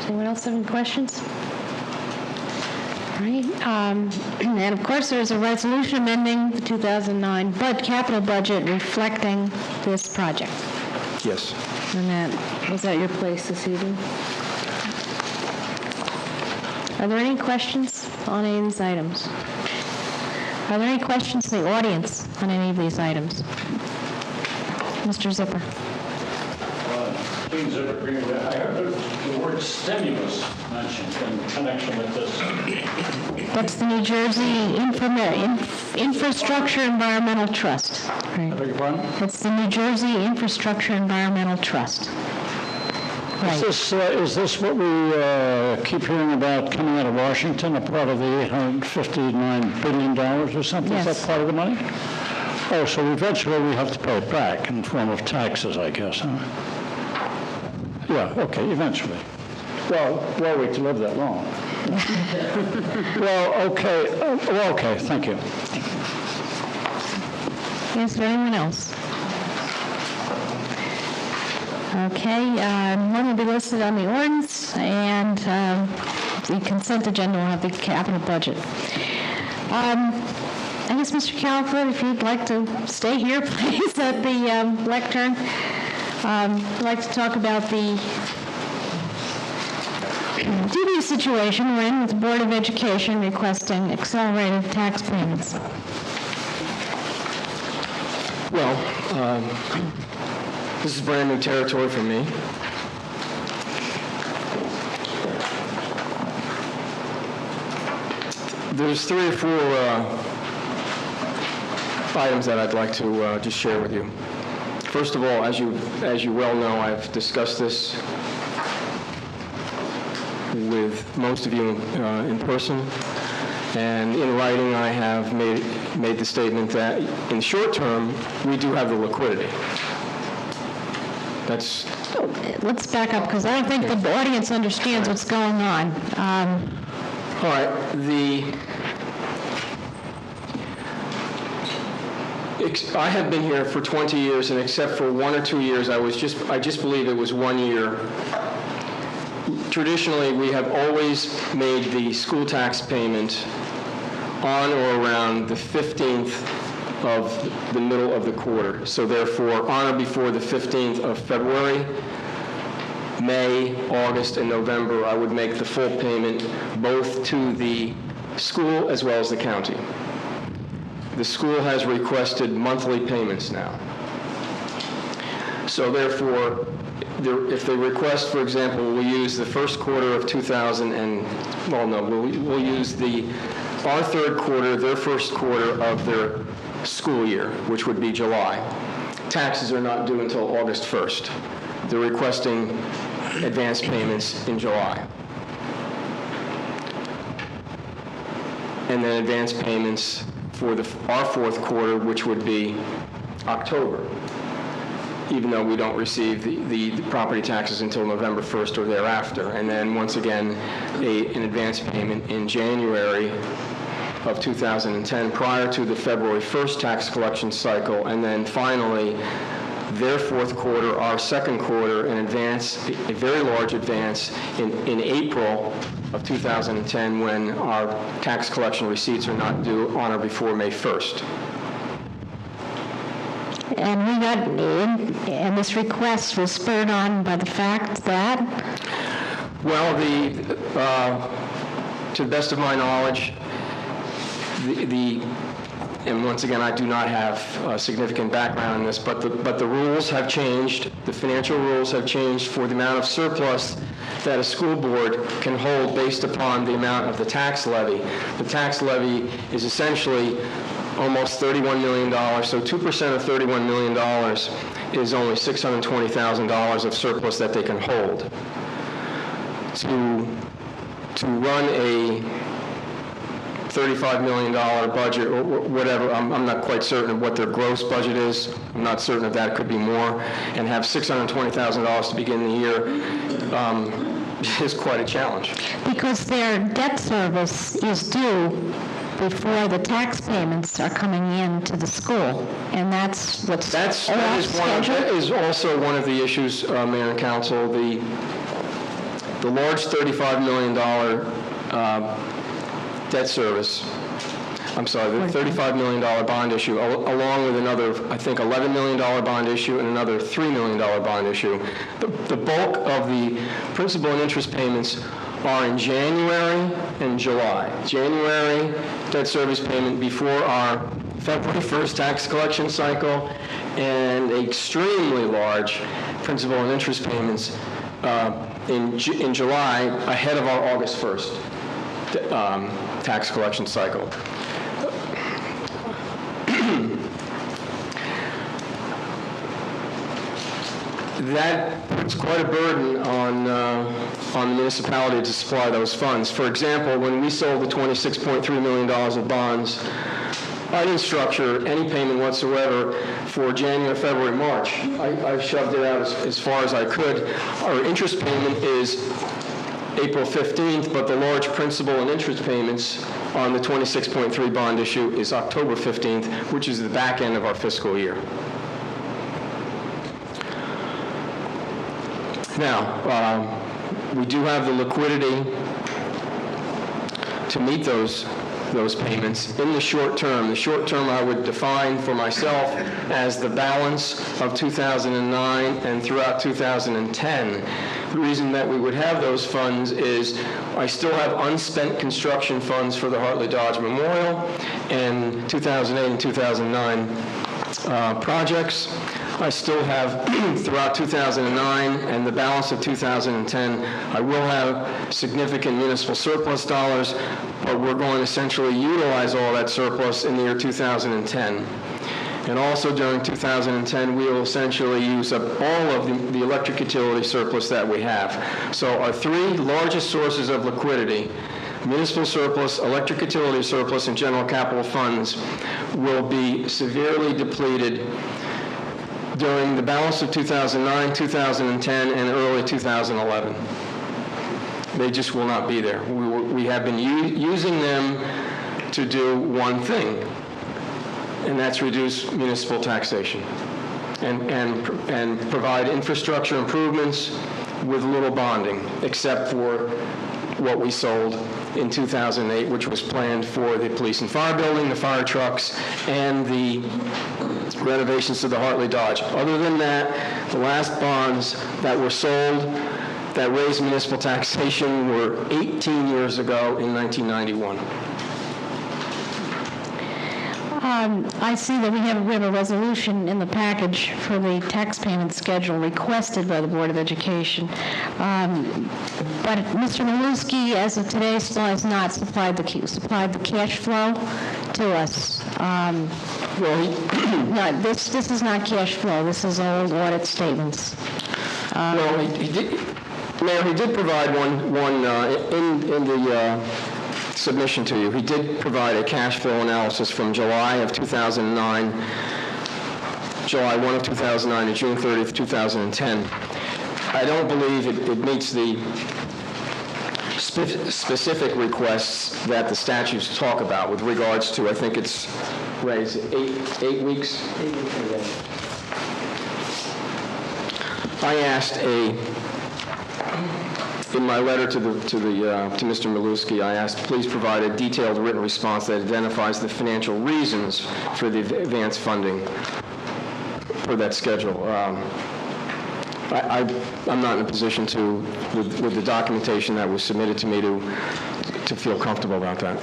Does anyone else have any questions? All right. And of course, there is a resolution amending the 2009 capital budget reflecting this project. Yes. And that was at your place this evening. Are there any questions on any of these items? Are there any questions in the audience on any of these items? Mr. Zipper. Gene Zipper, Greenwood. I heard the word stimulus mentioned in connection with this. That's the New Jersey Infrastructure Environmental Trust. I beg your pardon? That's the New Jersey Infrastructure Environmental Trust. Right. Is this what we keep hearing about coming out of Washington, a part of the $859 billion or something? Yes. Is that part of the money? Oh, so eventually we have to pay it back in the form of taxes, I guess, huh? Yeah, okay, eventually. Well, wait to live that long. Okay, thank you. Is there anyone else? Okay, one will be listed on the ordinance, and the consent agenda will have the capital budget. I guess, Mr. Calford, if you'd like to stay here, please, at the lectern. I'd like to talk about the dubious situation we're in with the Board of Education requesting accelerated tax payments. Well, this is brand new territory for me. There's 3 or 4 items that I'd like to just share with you. First of all, as you well know, I've discussed this with most of you in person, and in writing I have made the statement that in the short term we do have the liquidity. That's. Let's back up, because I don't think the audience understands what's going on. All right. I have been here for 20 years, and except for 1 or 2 years, I just believe it was 1 year. Traditionally, we have always made the school tax payment on or around the 15th of the middle of the quarter. So therefore, on or before the 15th of February, May, August, and November, I would make the full payment both to the school as well as the county. The school has requested monthly payments now. So therefore, if they request, for example, we'll use the first quarter of we'll use our third quarter, their first quarter of their school year, which would be July. Taxes are not due until August 1st. They're requesting advance payments in July. And then advance payments for our fourth quarter, which would be October, even though we don't receive the property taxes until November 1st or thereafter. And then once again, an advance payment in January of 2010 prior to the February 1st tax collection cycle. And then finally, their fourth quarter, our second quarter, an advance, a very large advance in April of 2010 when our tax collection receipts are not due on or before May 1st. And this request was spurred on by the fact that? Well, to the best of my knowledge, and once again, I do not have a significant background in this, but the rules have changed. The financial rules have changed for the amount of surplus that a school board can hold based upon the amount of the tax levy. The tax levy is essentially almost $31 million, so 2% of $31 million is only $620,000 of surplus that they can hold. To run a $35 million budget or whatever, I'm not quite certain of what their gross budget is. I'm not certain of that. It could be more. And have $620,000 to begin the year is quite a challenge. Because their debt service is due before the tax payments are coming in to the school, and that is also one of the issues, Mayor and Council. the large $35 million debt service, I'm sorry, the $35 million bond issue, along with another, I think, $11 million bond issue and another $3 million bond issue. The bulk of the principal and interest payments are in January and July. January, debt service payment before our February 1st tax collection cycle, and extremely large principal and interest payments in July ahead of our August 1st tax collection cycle. That puts quite a burden on the municipality to supply those funds. For example, when we sold the $26.3 million of bonds, I didn't structure any payment whatsoever for January, February, March. I shoved it out as far as I could. Our interest payment is April 15th, but the large principal and interest payments on the 26.3 bond issue is October 15th, which is the back end of our fiscal year. Now, we do have the liquidity to meet those payments in the short term. The short term I would define for myself as the balance of 2009 and throughout 2010. The reason that we would have those funds is I still have unspent construction funds for the Hartley Dodge Memorial and 2008 and 2009 projects. I still have, throughout 2009 and the balance of 2010, I will have significant municipal surplus dollars, but we're going to essentially utilize all that surplus in the year 2010. And also during 2010, we will essentially use up all of the electric utility surplus that we have. So our three largest sources of liquidity, municipal surplus, electric utility surplus, and general capital funds, will be severely depleted during the balance of 2009, 2010, and early 2011. They just will not be there. We have been using them to do one thing, and that's reduce municipal taxation and provide infrastructure improvements with little bonding, except for what we sold in 2008, which was planned for the police and fire building, the fire trucks, and the renovations to the Hartley Dodge. Other than that, the last bonds that were sold that raised municipal taxation were 18 years ago in 1991. I see that we have a resolution in the package for the tax payment schedule requested by the Board of Education. But Mr. Maluski, as of today, still has not supplied the cash flow to us. No, this is not cash flow. This is old audit statements. Well, he did, Mayor, he did provide one in the submission to you. He did provide a cash flow analysis from July of 2009, July 1 of 2009 to June 30th, 2010. I don't believe it meets the specific requests that the statutes talk about with regards to, I think it's, Ray, is it 8 weeks? 8 weeks, I guess. I asked in my letter to Mr. Maluski, I asked, please provide a detailed written response that identifies the financial reasons for the advance funding for that schedule. I'm not in a position to, with the documentation that was submitted to me, to feel comfortable about that.